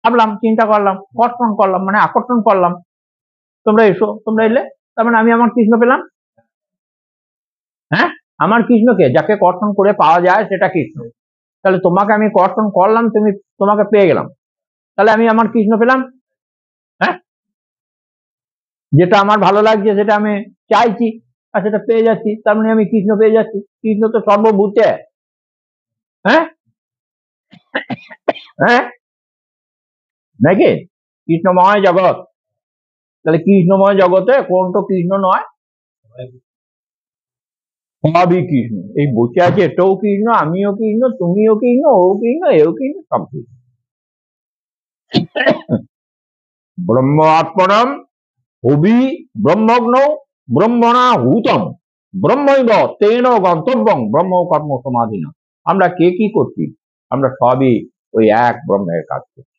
ভাবলাম, চিন্তা করলাম, কর্ষণ করলাম, মানে আকর্ষণ করলাম, তোমরা এসো, তোমরা এলে, তার মানে আমি আমার কৃষ্ণ পেলাম। হ্যাঁ, আমার কৃষ্ণকে, যাকে কর্ষণ করে পাওয়া যায় সেটা কৃষ্ণ। তাহলে তোমাকে আমি কর্ষণ করলাম, তোমাকে পেয়ে গেলাম, তাহলে আমি আমার কৃষ্ণ পেলাম। হ্যাঁ, যেটা আমার ভালো লাগছে, সেটা আমি চাইছি, আর সেটা পেয়ে যাচ্ছি, তার মানে আমি কৃষ্ণ পেয়ে যাচ্ছি। কৃষ্ণ তো সর্বভূতে। হ্যাঁ হ্যাঁ, নাকি? কৃষ্ণময় জগৎ। তাহলে কৃষ্ণময় জগতে কোন তো কৃষ্ণ নয়? সবই কৃষ্ণ। এই বসে আছে, এটাও কৃষ্ণ, আমিও কৃষ্ণ, তুমিও কৃষ্ণ, ও কৃষ্ণ, এও কৃষ্ণ, সব কৃষ্ণ। ব্রহ্মার্পণম হবি ব্রহ্মগ্ন ব্রহ্মণা হুতম ব্রহ্মৈব তেন গন্তব্যং ব্রহ্ম কর্ম সমাধিনা। আমরা কে কি করছি? আমরা সবই ওই এক ব্রহ্মের কাজ করছি।